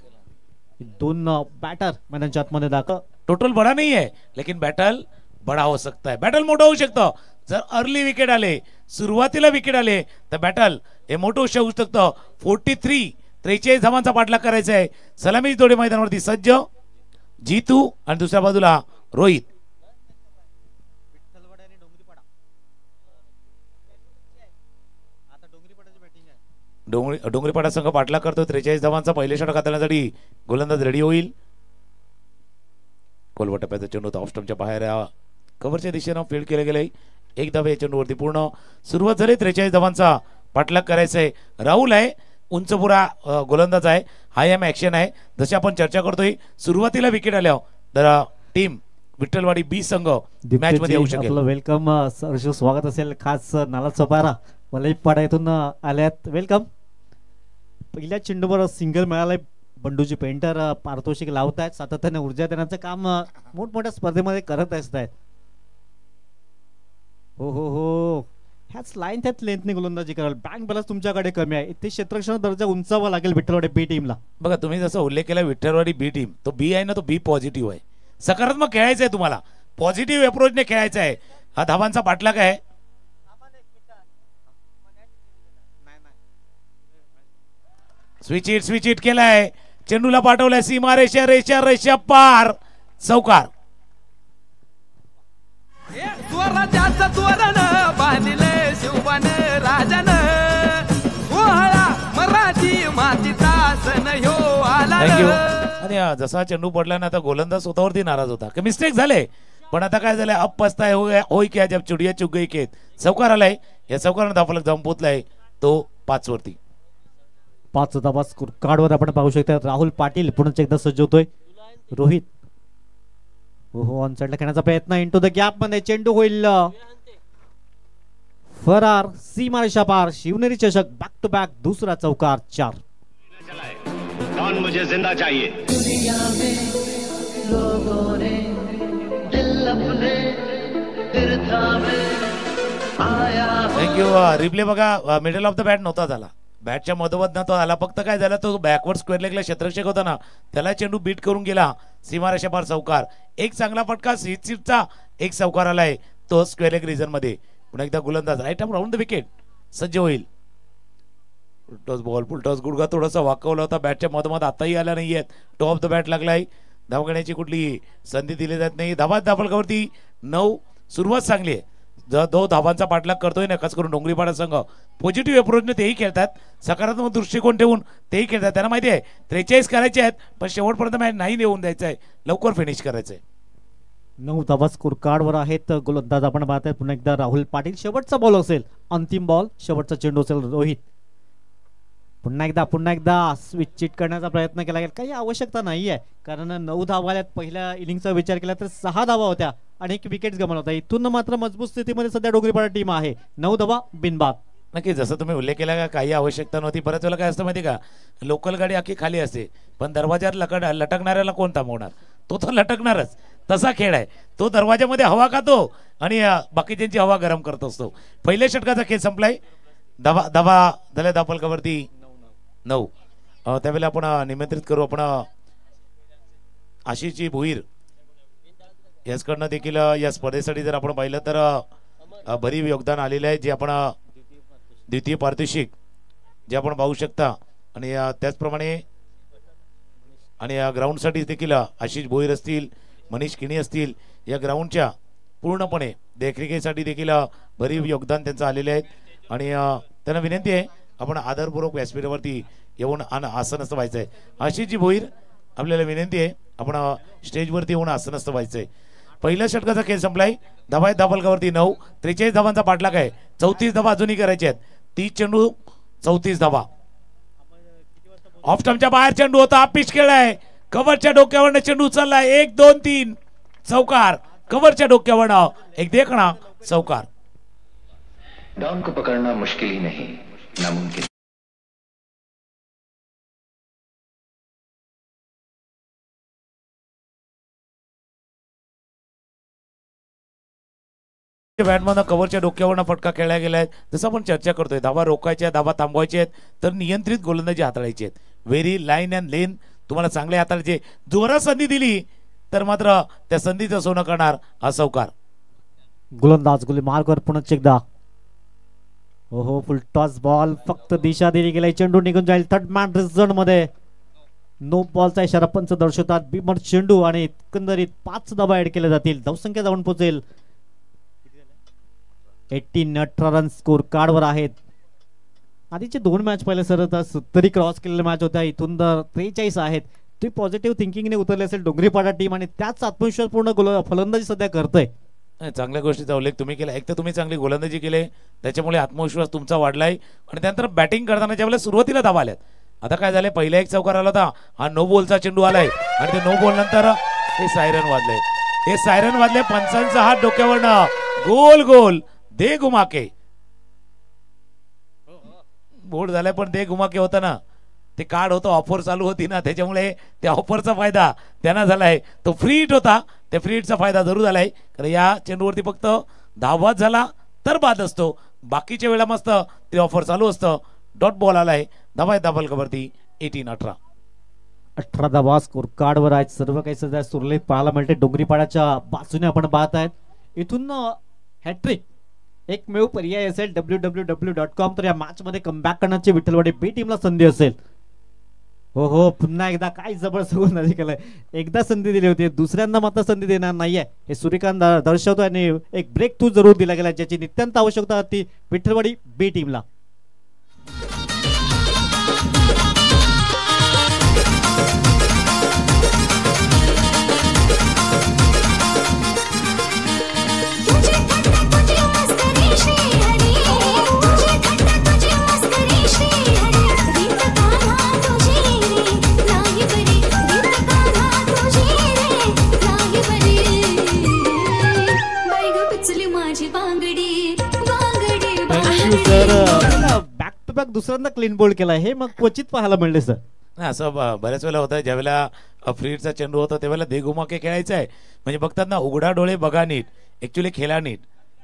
2 बैटर मैदानाच्या आतमध्ये दाखल. टोटल बड़ा नहीं है लेकिन बैटल बड़ा हो सकता है. बैटल मोठं होऊ शकतं जर अर्ली विकेट आले, सुरुवातीला विकेट आले तर बैटल हे मोठं होऊ शकतं. 43 धावांचा पाठलाग करायचा आहे. सलामी जोडे मैदानावरती सज्ज जितू आणि दुसऱ्या बाजूला रोहित. डोंगरीपाडा संघ पाठलाग करतो. 43 धावांचा पहिले षटक हाताळण्यासाठी गोलंदाज रेडी होईल. कोलवा टप्प्याचा चेंडू ऑफ स्टंपच्या बाहेर कव्हरच्या दिशेनं फील्ड केले गेले. 1 धाव या चेंडूवरती पूर्ण. सुरुवात झाली. 43 धावांचा पाठलाग करायचा आहे. राहुल आहे उंचपुरा गोलंदाज आहे. हाय एम ऍक्शन आहे. जशी आपण चर्चा करतोय सुरुवातीला विकेट आल्या तर टीम विठ्ठलवाडी बी संघ मॅच मध्ये येऊ शकेल. वेलकम सहर्ष स्वागत असेल. खास नाला चपारा वलईपाडा येथून आल्यात. वेलकम. पहिल्या चेंडूवर सिंगल मिळालाय. बंडूजी पेंटर पारितोषिक लावतायत. सातत्याने ऊर्जा देण्याचं काम मोठमोठ्या स्पर्धेमध्ये करत असतात. हो हो हो ह्याच लाईन त्यात लेंथने गोलंदाजी कराल. बँक बॅलन्स तुमच्याकडे कमी आहे. इथे क्षेत्ररक्षण दर्जा उंचावा लागेल विठ्ठलवाडी बी टीमला. बघा तुम्ही जसं उल्लेख केला विठ्ठलवाडी बी टीम तो बी आहे ना, तो बी पॉझिटिव्ह आहे. सकारात्मक खेळायचं आहे तुम्हाला. पॉझिटिव्ह अप्रोचने खेळायचं आहे. हा धावांचा पाठलाग आहे. स्विच हिट केलाय. चेंडूला पाठवलाय सीमा रेषा रेषा रेषा पार. चौकार. थँक्यू. आणि जसा चेंडू पडला ना आता गोलंदाज स्वतःवरती नाराज होता की मिस्टेक झाले. पण आता काय झालंय अब पछताए होय क्या जब चुडिया चुग गई खेत. चौकार आलाय. या चौकारानं धावफलक जाऊन पोचलाय तो 5 वरती. 5 धावा स्कोर कार्डवर आपण पाहू शकता. राहुल पाटील पुन्हा एकदा सज्ज होतोय. रोहित हो ऑन साइडला खेळण्याचा प्रयत्न. इंटू द गॅप मध्ये चेंडू होईल फरार. सीमारेषा पार. शिवनेरी चषक बॅक टू बॅक दुसरा चौकार. 4. कौन मुझे जिंदा चाहिए. थँक्यू. रिप्ले बघा, मिडल ऑफ द बॅट नव्हता झाला, बॅटच्या मधोमधनं तो आला. फक्त काय झालं, तो बॅकवर्ड स्क्वेअर लेगला क्षेत्ररक्षक होता ना, त्याला चेंडू बीट करून गेला. सीमारेषा पार चौकार. एक चांगला फटका सीटचा, एक चौकार आलाय तो स्क्वेअर लेग रिजन मध्ये. पुन्हा एकदा गोलंदाज right arm round the wicket सज्ज होईल. फुलटॉस बॉल, फुलटॉस गुडघा थोडासा वाकवला होता बॅटच्या मधोमध, आताही आला नाहीये. टॉप ऑफ द बॅट लागलाय. धाव घेण्याची कुठली संधी दिली जात नाही. धाबा दाबलकावरती 9. सुरुवात चांगली आहे. 2 धावांचा पाठलाग करतोय नकाच करून डोंगरीपाडा संघ. पॉझिटिव्ह अप्रोचने तेही खेळतात, सकारात्मक दृष्टिकोन ठेवून तेही खेळतात. त्यांना माहिती आहे 43 करायचे आहेत, पण शेवटपर्यंत मॅच नाही नेऊन द्यायचं आहे, लवकर फिनिश करायचंय. 9 धावा स्कोर कार्डवर आहेत. गोलंदाज आपण पाहत आहे पुन्हा एकदा राहुल पाटील. शेवटचा बॉल असेल, अंतिम बॉल, शेवटचा चेंडू असेल रोहित. पुन्हा एकदा स्विच चिट करण्याचा प्रयत्न केला गेला. काही आवश्यकता नाहीये, कारण 9 धावा आल्यात. पहिल्या इनिंगचा विचार केला तर 6 धावा होत्या आणि 1 विकेट गमावला होता. इथून मात्र मजबूत स्थितीमध्ये सध्या डोंगरीपाडा टीम आहे. 9 धावा बिनबाद. नक्की जसं तुम्ही उल्लेख केला का, काही आवश्यकता नव्हती. बऱ्याच वेळेला काय असतं माहिती का, लोकल गाडी अख्खी खाली असते, पण दरवाज्यात लटकणाऱ्याला कोण थांबवणार, तो तर लटकणारच. तसा खेळ आहे तो. दरवाज्यामध्ये हवा खातो आणि बाकीच्यांची हवा गरम करत असतो. पहिल्या षटकाचा खेळ संपलाय. धावा झाल्या दापलकावरती 9. त्यावेळेला आपण निमंत्रित करू आपण आशिषजी भोईर याचकडनं देखील या स्पर्धेसाठी जर आपण पाहिलं तर भरीव योगदान आलेलं आहे, जे आपण द्वितीय पारितोषिक जे आपण पाहू शकता. आणि त्याचप्रमाणे आणि या ग्राउंडसाठी देखील आशिष भोईर असतील, मनीष किणी असतील, या ग्राउंडच्या पूर्णपणे देखरेखीसाठी देखील भरीव योगदान त्यांचं आलेले आहेत. आणि त्यांना विनंती आहे आपण आदरपूर्वक व्यासपीठावरती येऊन आसनस्थ व्हायचं आहे. आशिषजी भोईर आपल्याला विनंती आहे आपण स्टेजवरती येऊन आसनस्थ व्हायचं आहे. पहिल्या षटकाचा खेळ संपलाय. धावा आहेत दाबलकावरती 9. 43 धावांचा पाठलाग आहे. 34 धावा अजूनही करायचे आहेत. 30 चेंडू 34 धावा. ऑफ स्टंपच्या बाहेर चेंडू होता, पिच खेळाय. कव्हरच्या डोक्यावरनं चेंडू उचललाय. 1 2 3 चौकार. कव्हरच्या डोक्यावरनं एक देखणा चौकार. डॉन को पकड़ना मुश्किल ही नहीं, नामुमकिन. बॅटमॅन कव्हरच्या डोक्यावरनं फटका खेळला गेलाय. जसं आपण चर्चा करतोय, धावा रोखायच्या, धावा थांबवायचे आहेत, तर नियंत्रित गोलंदाजी हाताळायची आहेत. व्हेरी लाईन अँड लेन तुम्हाला चांगले हाताळायचे. जोरात संधी दिली तर मात्र त्या संधीचं सोनं करणार हा चौकार. गोलंदाज गोली मार्कवर पुन्हा एकदा. ओहो, फुल टॉस बॉल. फक्त दिशा दिली गेली, चेंडू निघून जाईल. थर्ड मॅन रिझल्ट मध्ये नो बॉलचा इशारा पंच दर्शवतात. बिमर चेंडू आणि एकंदरीत 5 धावा ऍड केल्या जातील. धावसंख्या जाऊन पोहोचेल 18 रन स्कोर कार्डवर आहेत. आधीचे 2 मॅच पहिले सर 70 क्रॉस केलेल्या मॅच होत्या. इथून 43 आहेत. ते पॉझिटिव्ह थिंकिंगने उतरले असेल डोंगरीपाडा टीम आणि त्याच आत्मविश्वासपूर्ण फलंदाजी सध्या करतोय. चांगल्या गोष्टीचा उल्लेख तुम्ही केला. एक तर तुम्ही चांगली गोलंदाजी केली, त्याच्यामुळे आत्मविश्वास तुमचा वाढलाय. आणि त्यानंतर बॅटिंग करताना ज्यावेळेला सुरुवातीला धावा आल्यात, आता काय झालंय, पहिला 1 चौकार आला होता, हा नो बॉलचा चेंडू आलाय आणि ते नो बॉल नंतर हे सायरन वाजले. हे सायरन वाजले. पंचांचा हात डोक्यावरनं गोल गोल दे घुमाके. बोर्ड झालाय पण दे घुमाके होता ना, ते कार्ड होतं, ऑफर चालू होती ना, त्याच्यामुळे त्या ऑफरचा फायदा त्यांना झालाय. तो फ्री हिट होता, त्या फ्री हिटचा फायदा जरूर झालाय. कारण या चेंडूवरती फक्त धावा झाला तर बाद असतो, बाकीच्या वेळा मस्त ते ऑफर चालू असतं. डॉट बॉल आलाय. धावा आहेत दाबलकावरती 18 18 धावा स्कोर कार्डवर आहेत. सर्व काही सध्या सुरळीत पाहायला मिळते. डोंगरीपाड्याच्या बाजूने आपण पाहत आहेत. इथून हॅट्रिक एकमेव पर्याय असेल www.com. तर या मॅच मध्ये कमबॅक करण्याची विठ्ठलवाडी बी टीमला संधी असेल. हो हो, पुन्हा एकदा काय जबरदस्त गोलंदाजी केलाय. एकदा संधी दिली होती, दुसऱ्यांदा मात्र संधी देणार नाहीये हे सूर्यकांत दर्शवतो. आणि एक ब्रेक थ्रू जरूर दिला गेला, ज्याची नित्यंत आवश्यकता होती विठ्ठलवाडी बी टीमला. बॅक टू बॅक दुसऱ्यांदा क्लीन बोल्ड केलाय, हे मग क्वचित पाहायला मिळले सर. नाही असं बऱ्याच वेळेला होतं ज्यावेळेला फ्रीडचा चेंडू होता त्यावेळेला देघुमाके खेळायचं आहे म्हणजे बघतात ना उघडा डोळे बघा नीट ऍक्च्युली खेळा नीट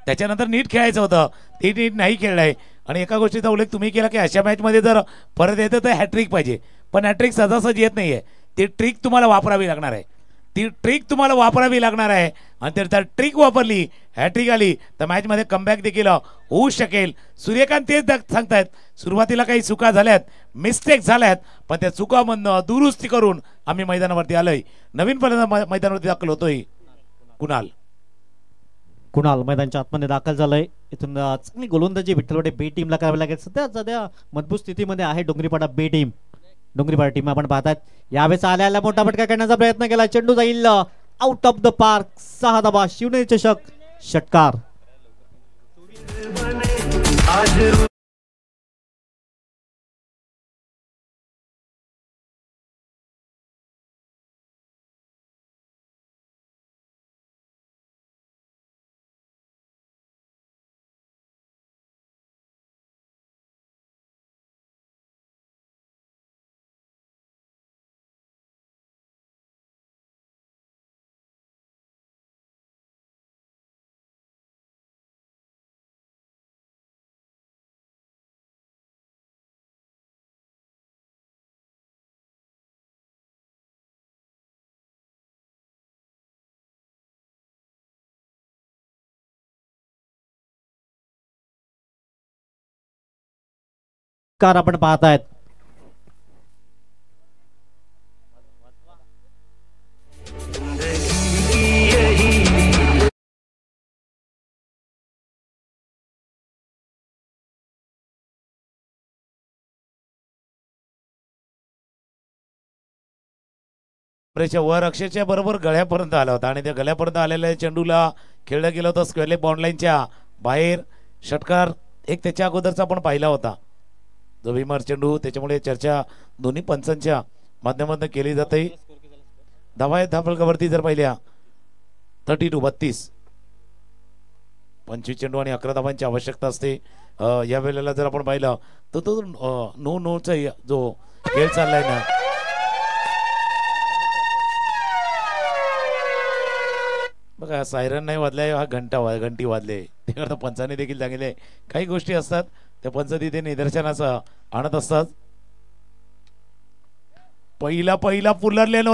त्याच्यानंतर नीट खेळायचं होतं ते नीट नाही खेळलंय आणि एका गोष्टीचा उल्लेख तुम्ही केला की अशा मॅचमध्ये जर परत येतं तर हॅट्रिक पाहिजे पण हॅट्रिक सहजासहजी येत नाहीये ती ट्रिक तुम्हाला वापरावी लागणार आहे ती ट्रिक तुम्हाला वापरावी लागणार आहे आणि जर त्या ट्रिक वापरली हॅट्रिक आली तर मॅचमध्ये कमबॅक देखील होऊ शकेल सूर्यकांत तेच सांगतायत सुरुवातीला काही चुका झाल्यात मिस्टेक झाल्यात पण त्या चुकामधनं दुरुस्ती करून आम्ही मैदानावरती आलोय नवीन मैदानावरती दाखल होतोय कुणाल मैदानाच्या आतमध्ये दाखल झालंय इथून चांगली गोलंदाजी विठ्ठलवाडी बी टीमला करावी लागेल सध्या मजबूत स्थितीमध्ये आहे डोंगरीपाडा बी टीम डोंगरीपाडा टीम आपण पाहतात यावेळेस आल्याला मोठा फटका करण्याचा प्रयत्न केला चेंडू जाईल आउट ऑफ द पार्क 6 धावा शिवनेरी चषक षटकार कार आपण पाहतायत वर अक्षरच्या बरोबर गळ्यापर्यंत आला होता आणि त्या गळ्यापर्यंत आलेल्या चेंडूला खेळलं गेलं होतं स्क्वेअरले बाउंड लाईनच्या बाहेर षटकार एक त्याच्या अगोदरचा आपण पाहिला होता जो विमर चेंडू त्याच्यामुळे चर्चा दोन्ही पंचांच्या माध्यमातून केली जाते धावा धाफलकावरती जर पाहिल्या 32 25 चेंडू आणि 11 धावांची आवश्यकता असते या वेळेला जर आपण पाहिलं तर तो नो चा जो खेळ चाललाय ना बघा सायरन नाही वाजलाय हा घंटी वाजले त्याकरता पंचाने देखील सांगितले काही गोष्टी असतात त्या पंच तिथे निदर्शनाचं आणत असतात पहिला पुलरलेन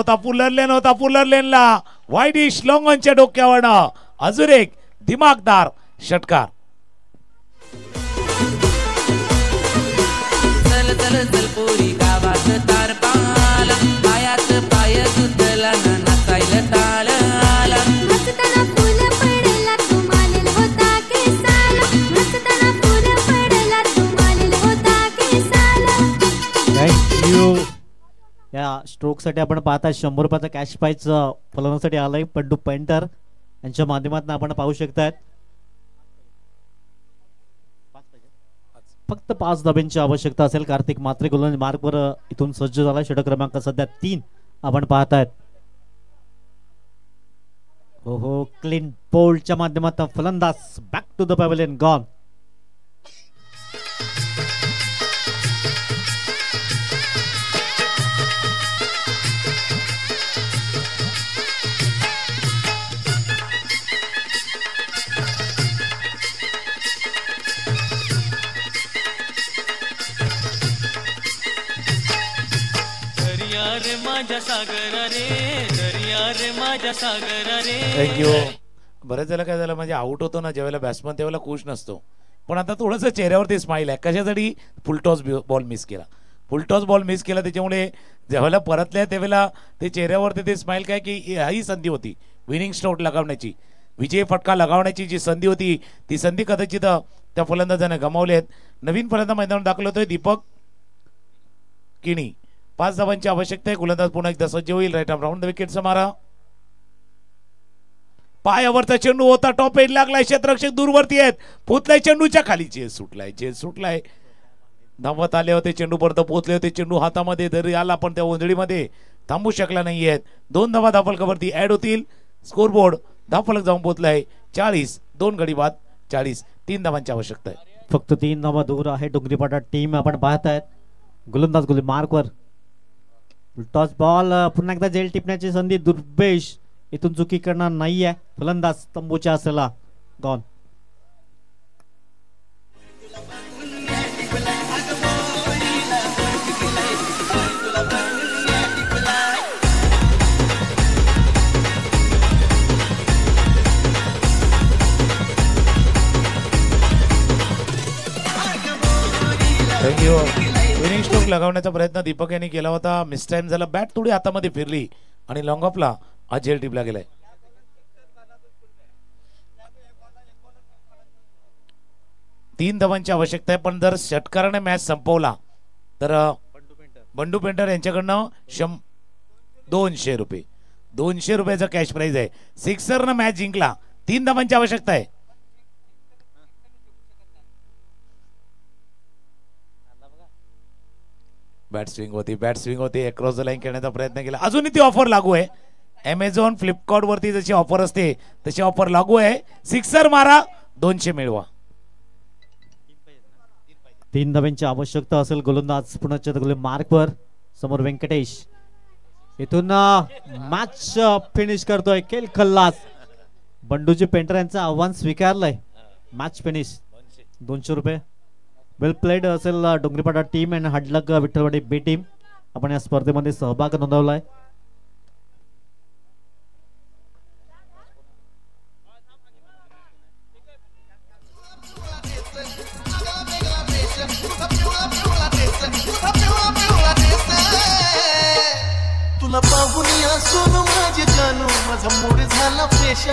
पुलरलेनला वाईडिश लॉंगॉनच्या डोक्यावरनं अजून एक दिमागदार षटकार चल चल चल पोरी गावात तार पाला पायात पाय सुतला नाचायला ताल आला मस्ताना फुल पडला तुम्हाला होता केसाला मस्ताना फुल पडला तुम्हाला होता केसाला थँक यू या स्ट्रोक साठी आपण पाहता 100 रुपयाचा कॅश प्राइज फलवण्यासाठी आलंय पड्डू पेंटर यांच्या माध्यमातून आपण पाहू शकतात फक्त 5 धाब्यांची आवश्यकता असेल कार्तिक मात्रे गोलंदाज मार्कवर इथून सज्ज झाला षटक क्रमांक सध्या 3 आपण पाहतायत हो क्लीन पोलच्या माध्यमातून फलंदाज back to the pavilion gone thank you बरेच वेळेला काय झालं म्हणजे आउट होतो ना ज्यावेळेला बॅट्समन त्यावेळेला खुश नसतो पण आता थोडंसं चेहऱ्यावरती स्माईल आहे कशासाठी फुलटॉस बॉल मिस केला त्याच्यामुळे ज्यावेळेला परतल्या त्यावेळेला ते चेहऱ्यावरती ते स्माईल काय की ही संधी होती विनिंग स्ट्रोक लगावण्याची विजय फटका लगावण्याची जी संधी होती ती संधी कदाचित त्या फलंदाजाने गमावली आहेत नवीन फलंदाज मैदानात दाखल होतोय दीपक किणी 5 धावांची आवश्यकता आहे गोलंदाज पुन्हा एकदा सज्ज होईल राईट आर्म राऊंड द विकेटचा मारा पायावरचा चेंडू होता टॉप एज लागलाय क्षेत्ररक्षक दूरवरती आहेत पोचलाय चेंडूच्या खाली झेल सुटलाय धावत आले होते चेंडू पर्यंत पोहोचले होते चेंडू हातामध्ये जरी आला पण त्या ओंजळीमध्ये थांबू शकला नाहीयेत 2 धावा धावफलकावरती ऍड होतील स्कोरबोर्ड धावफलक जाऊन पोहोचलाय 40 2 गडी बाद 40 3 धावांची आवश्यकता आहे फक्त 3 धावा दूर आहे डोंगरीपाडा टीम आपण पाहतायत गोलंदाज मार्कवर टॉस बॉल पुन्हा एकदा जेल टिपण्याची संधी. दुर्बेश इथून चुकी करणार नाहीये. फलंदाज तंबूच्या असलेला गॉन. थँक्यू. विनिंग स्ट्रोक लगावण्याचा प्रयत्न दीपक यांनी केला होता. मिस टाइम झाला. बॅट थोडी हातामध्ये फिरली आणि लॉंग ऑफला आज झेल टिपला गेलाय. तीन धावांची आवश्यकता आहे, पण जर षटकाराने मॅच संपवला तर बंडू पेंटर यांच्याकडनं 200 रुपये 200 रुपयाचा कॅश प्राइज आहे. सिक्सरनं मॅच जिंकला. 3 धावांची आवश्यकता आहे. बॅट स्विंग होती अक्रॉस द लाईन खेळण्याचा प्रयत्न केला. अजूनही ती ऑफर लागू आहे. अमेझॉन फ्लिपकार्ट वरती जशी ऑफर असते तशी ऑफर लागू आहे. सिक्सर मारा, 200 मिळवा. 3 धावांची आवश्यकता असेल. गोलंदाज पुन्हा मार्कवर. समोर व्यंकटेश इथून मॅच फिनिश करतोय. केल खल्लास. बंडूजी पेंटर यांचं आव्हान स्वीकारलंय. मॅच फिनिश 200 रुपये. वेल प्लेड असेल डोंगरीपाडा टीम आणि हडलक विठ्ठलवाडी बी टीम. आपण या स्पर्धेमध्ये सहभाग नोंदवलाय. तुला पाहून या सोनू माझे जानू माझा मूड झाला फ्रेश.